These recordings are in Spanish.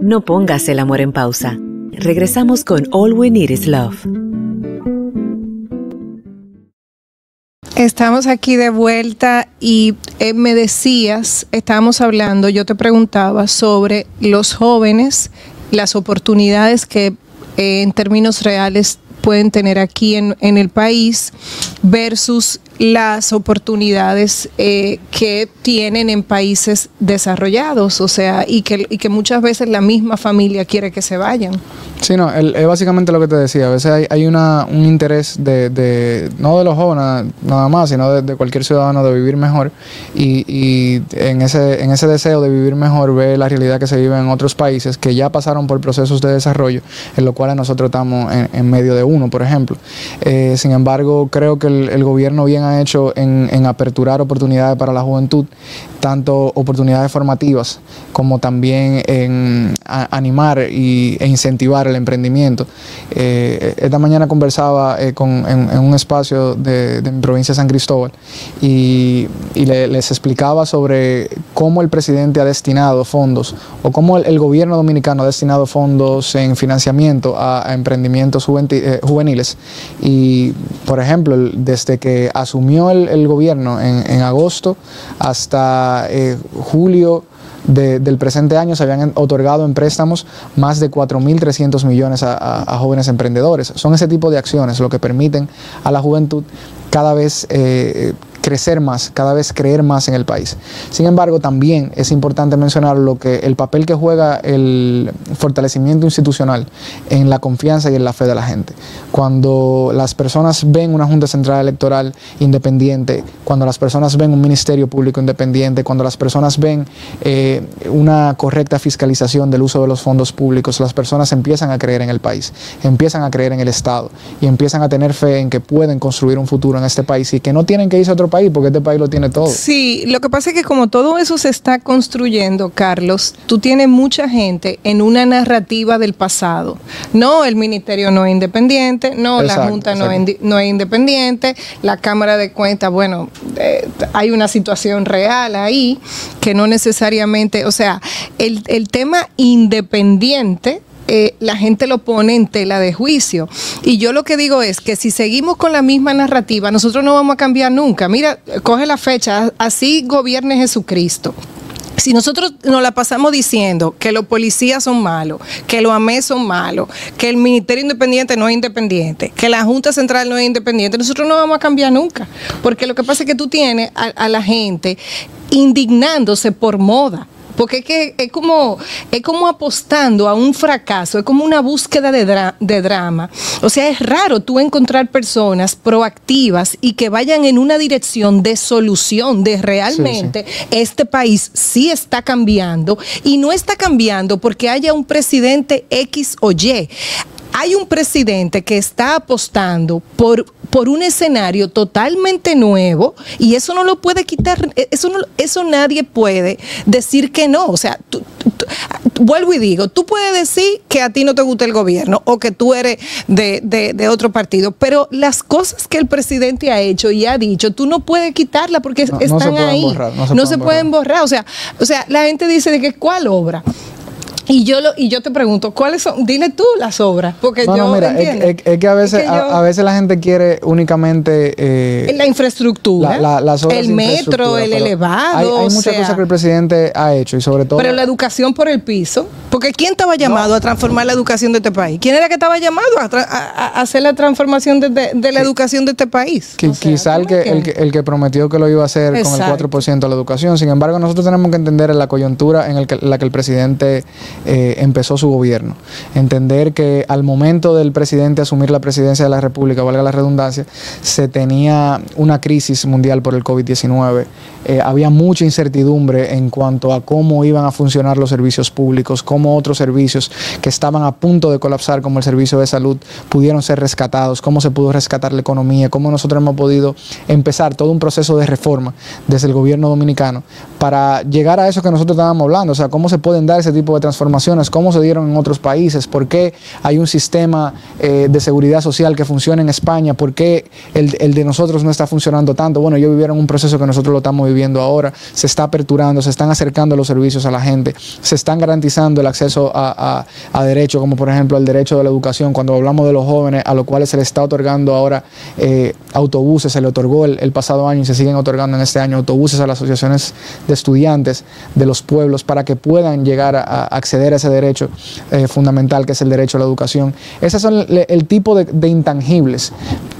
No pongas el amor en pausa. Regresamos con All We Need Is Love. Estamos aquí de vuelta y me decías, estábamos hablando, yo te preguntaba sobre los jóvenes, las oportunidades que en términos reales pueden tener aquí en el país versus las oportunidades que tienen en países desarrollados, o sea, y que muchas veces la misma familia quiere que se vayan. Sí, no, es básicamente lo que te decía. A veces hay un interés no de los jóvenes nada más, sino de cualquier ciudadano de vivir mejor, y en ese deseo de vivir mejor ve la realidad que se vive en otros países que ya pasaron por procesos de desarrollo, en los cuales nosotros estamos en medio de uno, por ejemplo. Sin embargo, creo que el gobierno bien ha hecho en aperturar oportunidades para la juventud, tanto oportunidades formativas como también en animar e incentivar el emprendimiento. Esta mañana conversaba en un espacio de mi provincia de San Cristóbal y les explicaba sobre cómo el presidente ha destinado fondos, o cómo el gobierno dominicano ha destinado fondos en financiamiento a emprendimientos juveniles. Y, por ejemplo, desde que asumió el gobierno en agosto hasta julio del presente año, se habían otorgado en préstamos más de 4.300 millones a jóvenes emprendedores. Son ese tipo de acciones lo que permiten a la juventud cada vez crecer más, cada vez creer más en el país. Sin embargo, también es importante mencionar el papel que juega el fortalecimiento institucional en la confianza y en la fe de la gente. Cuando las personas ven una Junta Central Electoral independiente, cuando las personas ven un Ministerio Público independiente, cuando las personas ven una correcta fiscalización del uso de los fondos públicos, las personas empiezan a creer en el país, empiezan a creer en el Estado y empiezan a tener fe en que pueden construir un futuro en este país y que no tienen que irse a otro país porque este país lo tiene todo. Sí, lo que pasa es que como todo eso se está construyendo, Carlos, tú tienes mucha gente en una narrativa del pasado. No, el ministerio no es independiente, no, exacto, la Junta no es independiente, la Cámara de Cuentas, bueno, hay una situación real ahí que no necesariamente, o sea, el tema independiente, la gente lo pone en tela de juicio. Y yo lo que digo es que si seguimos con la misma narrativa, nosotros no vamos a cambiar nunca. Mira, coge la fecha, así gobierne Jesucristo. Si nosotros nos la pasamos diciendo que los policías son malos, que los AME son malos, que el Ministerio Independiente no es independiente, que la Junta Central no es independiente, nosotros no vamos a cambiar nunca. Porque lo que pasa es que tú tienes a la gente indignándose por moda. Porque es como apostando a un fracaso, es como una búsqueda de drama. O sea, es raro tú encontrar personas proactivas y que vayan en una dirección de solución, de realmente este país sí está cambiando, y no está cambiando porque haya un presidente X o Y. Hay un presidente que está apostando por un escenario totalmente nuevo, y eso no lo puede quitar, eso nadie puede decir que no. O sea, vuelvo y digo, tú puedes decir que a ti no te gusta el gobierno o que tú eres de otro partido, pero las cosas que el presidente ha hecho y ha dicho, tú no puedes quitarlas porque están ahí. No se pueden borrar. O sea, la gente dice de que ¿cuál obra? Y yo te pregunto, ¿cuáles son? Dile tú las obras, porque mira, es que a veces la gente quiere únicamente la infraestructura, las obras el metro, el elevado. Hay muchas cosas que el presidente ha hecho, y sobre todo. Pero la educación por el piso, porque ¿quién estaba llamado a transformar la educación de este país? ¿Quién era que estaba llamado a hacer la transformación de la educación de este país? Quizá el que prometió que lo iba a hacer. Exacto. Con el 4% de la educación. Sin embargo, nosotros tenemos que entender la coyuntura en la que el presidente empezó su gobierno. Entender que al momento del presidente asumir la presidencia de la República, valga la redundancia, se tenía una crisis mundial por el COVID-19. Había mucha incertidumbre en cuanto a cómo iban a funcionar los servicios públicos, cómo cómo otros servicios que estaban a punto de colapsar, como el servicio de salud, pudieron ser rescatados, cómo se pudo rescatar la economía, cómo nosotros hemos podido empezar todo un proceso de reforma desde el gobierno dominicano para llegar a eso que nosotros estábamos hablando, o sea, cómo se pueden dar ese tipo de transformaciones, cómo se dieron en otros países, por qué hay un sistema de seguridad social que funciona en España, por qué el de nosotros no está funcionando tanto. Bueno, ellos vivieron un proceso que nosotros lo estamos viviendo ahora, se está aperturando, se están acercando los servicios a la gente, se están garantizando el acceso a derechos, como por ejemplo el derecho de la educación. Cuando hablamos de los jóvenes, a los cuales se les está otorgando ahora autobuses, se le otorgó el pasado año y se siguen otorgando en este año autobuses a las asociaciones de estudiantes de los pueblos para que puedan llegar a acceder a ese derecho fundamental que es el derecho a la educación. Esos son el tipo de intangibles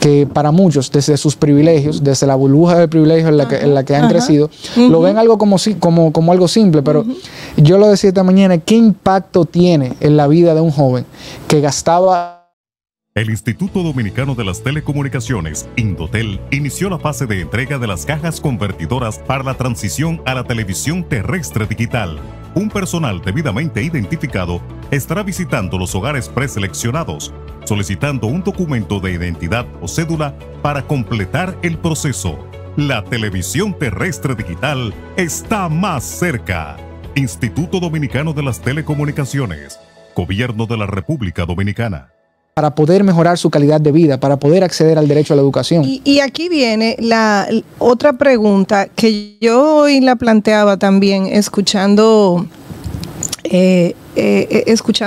que para muchos, desde sus privilegios, desde la burbuja de privilegios en la que han crecido, lo ven algo como algo simple, pero yo lo decía esta mañana, ¿qué impacto tiene en la vida de un joven que gastaba? El Instituto Dominicano de las Telecomunicaciones, Indotel, inició la fase de entrega de las cajas convertidoras para la transición a la televisión terrestre digital. Un personal debidamente identificado estará visitando los hogares preseleccionados, solicitando un documento de identidad o cédula para completar el proceso. La televisión terrestre digital está más cerca. Instituto Dominicano de las Telecomunicaciones, Gobierno de la República Dominicana. Para poder mejorar su calidad de vida, para poder acceder al derecho a la educación. Y aquí viene la otra pregunta que yo hoy la planteaba también escuchando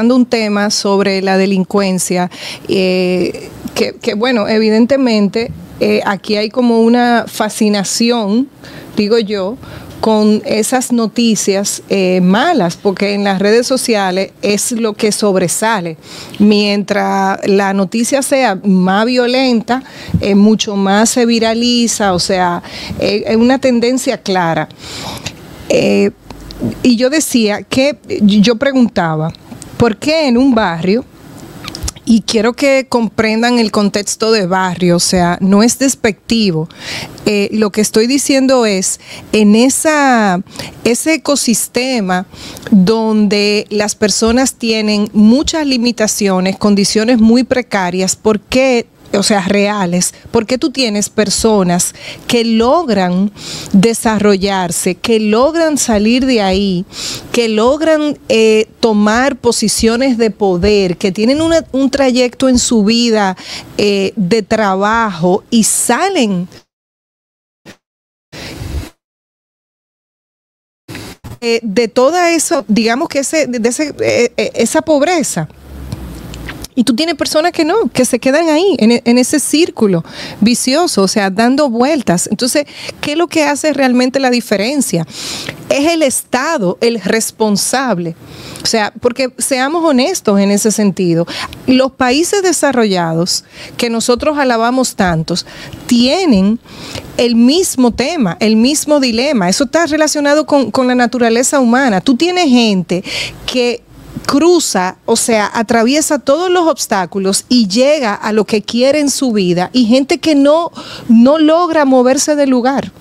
un tema sobre la delincuencia, que bueno, evidentemente aquí hay como una fascinación, digo yo, con esas noticias malas, porque en las redes sociales es lo que sobresale. Mientras la noticia sea más violenta, mucho más se viraliza, o sea, es una tendencia clara. Y yo decía que, yo preguntaba, ¿por qué en un barrio? Y quiero que comprendan el contexto de barrio, o sea, no es despectivo. Lo que estoy diciendo es, en ese ecosistema donde las personas tienen muchas limitaciones, condiciones muy precarias, ¿por qué? O sea, reales, porque tú tienes personas que logran desarrollarse, que logran salir de ahí, que logran tomar posiciones de poder, que tienen un trayecto en su vida de trabajo y salen de toda eso, digamos que esa pobreza. Y tú tienes personas que no, que se quedan ahí, en ese círculo vicioso, o sea, dando vueltas. Entonces, ¿qué es lo que hace realmente la diferencia? Es el Estado el responsable. O sea, porque seamos honestos en ese sentido, los países desarrollados que nosotros alabamos tantos, tienen el mismo tema, el mismo dilema. Eso está relacionado con la naturaleza humana. Tú tienes gente que cruza, o sea, atraviesa todos los obstáculos y llega a lo que quiere en su vida, y gente que no logra moverse del lugar.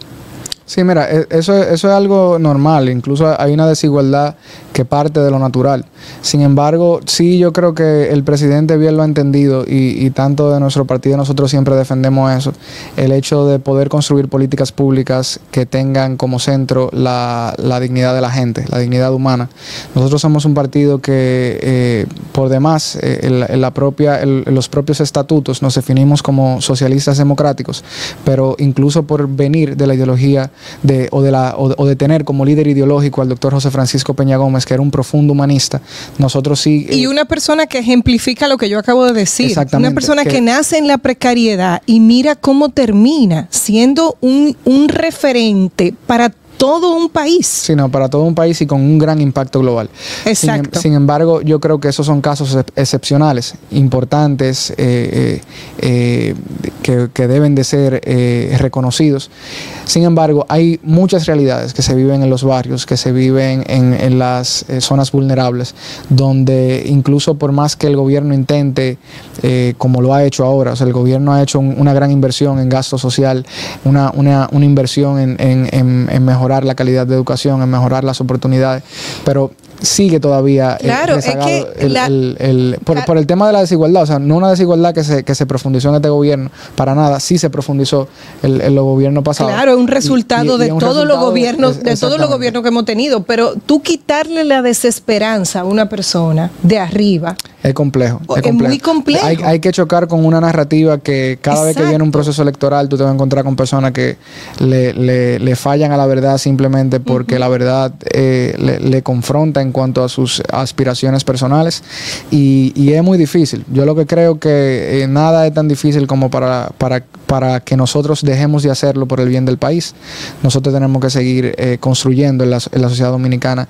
Sí, mira, eso es algo normal, incluso hay una desigualdad que parte de lo natural. Sin embargo, sí, yo creo que el presidente bien lo ha entendido y tanto de nuestro partido nosotros siempre defendemos eso, el hecho de poder construir políticas públicas que tengan como centro la dignidad de la gente, la dignidad humana. Nosotros somos un partido que por demás, en los propios estatutos nos definimos como socialistas democráticos, pero incluso por venir de la ideología de tener como líder ideológico al doctor José Francisco Peña Gómez, que era un profundo humanista, nosotros sí... y una persona que ejemplifica lo que yo acabo de decir. Exactamente. Una persona que nace en la precariedad y mira cómo termina siendo un referente para todo un país. Sí, no, para todo un país y con un gran impacto global. Exacto. Sin embargo, yo creo que esos son casos excepcionales, importantes, que deben de ser reconocidos. Sin embargo, hay muchas realidades que se viven en los barrios, que se viven en las zonas vulnerables, donde incluso por más que el gobierno intente, como lo ha hecho ahora, o sea, el gobierno ha hecho una gran inversión en gasto social, una inversión en mejorar la calidad de educación, en mejorar las oportunidades, pero sigue todavía rezagado por el tema de la desigualdad. O sea, no una desigualdad que se profundizó en este gobierno, para nada, sí se profundizó el gobierno pasado. Claro, es un resultado de todos los gobiernos, de todos los gobiernos que hemos tenido, pero tú quitarle la desesperanza a una persona de arriba es complejo. Es muy complejo. Hay que chocar con una narrativa que cada vez que viene un proceso electoral tú te vas a encontrar con personas que le fallan a la verdad simplemente porque la verdad le confronta en cuanto a sus aspiraciones personales y es muy difícil. Yo lo que creo que nada es tan difícil como para que nosotros dejemos de hacerlo por el bien del país. Nosotros tenemos que seguir construyendo en la sociedad dominicana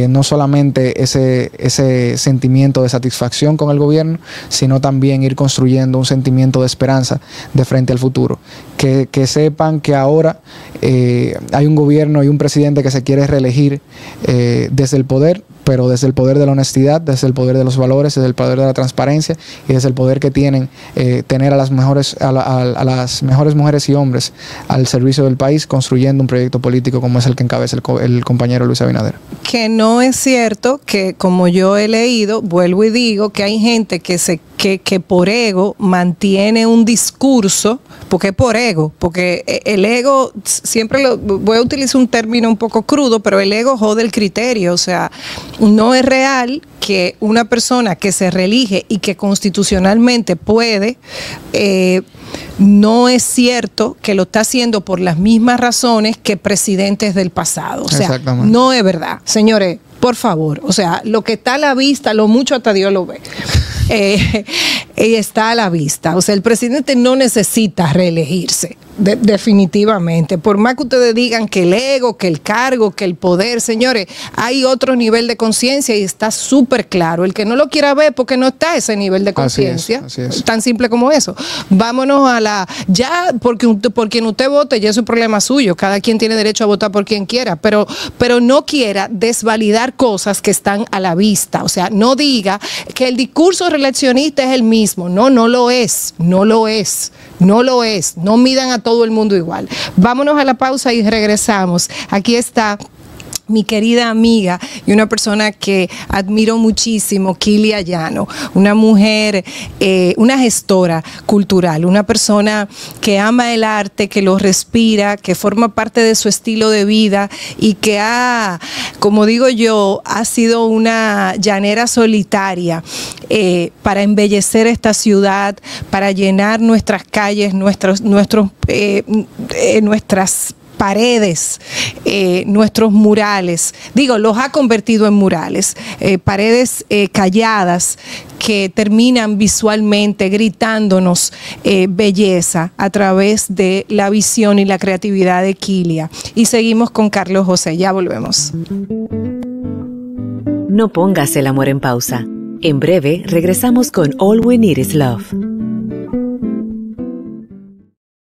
no solamente ese sentimiento de satisfacción con el gobierno, sino también ir construyendo un sentimiento de esperanza de frente al futuro. Que sepan que ahora hay un gobierno y un presidente que se quiere reelegir desde el poder, pero desde el poder de la honestidad, desde el poder de los valores, desde el poder de la transparencia y desde el poder que tienen tener a las mejores mujeres y hombres al servicio del país, construyendo un proyecto político como es el que encabeza el compañero Luis Abinader. Que no es cierto que, como yo he leído, vuelvo y digo, que hay gente que por ego mantiene un discurso, porque es por ego, porque el ego, siempre voy a utilizar un término un poco crudo, pero el ego jode el criterio. O sea, no es real que una persona que se reelige y que constitucionalmente puede, no es cierto que lo está haciendo por las mismas razones que presidentes del pasado. O sea, no es verdad. Señores, por favor, o sea, lo que está a la vista, lo mucho hasta Dios lo ve. Está a la vista. O sea, el presidente no necesita reelegirse, definitivamente. Por más que ustedes digan que el ego, que el cargo, que el poder, señores, hay otro nivel de conciencia y está súper claro. El que no lo quiera ver porque no está a ese nivel de conciencia. Tan simple como eso. Vámonos a ya, por quien usted vote, ya es un problema suyo. Cada quien tiene derecho a votar por quien quiera, pero no quiera desvalidar cosas que están a la vista. O sea, no diga que el discurso reeleccionista es el mismo. No lo es. No lo es. No midan a todo el mundo igual. Vámonos a la pausa y regresamos. Aquí está mi querida amiga y una persona que admiro muchísimo, Kilia Llano, una mujer, una gestora cultural, una persona que ama el arte, que lo respira, que forma parte de su estilo de vida y que como digo yo, ha sido una llanera solitaria para embellecer esta ciudad, para llenar nuestras calles, nuestras paredes, nuestros murales, los ha convertido en murales, paredes calladas que terminan visualmente gritándonos belleza a través de la visión y la creatividad de Kilia. Y seguimos con Carlos José, ya volvemos. No pongas el amor en pausa. En breve regresamos con All We Need Is Love.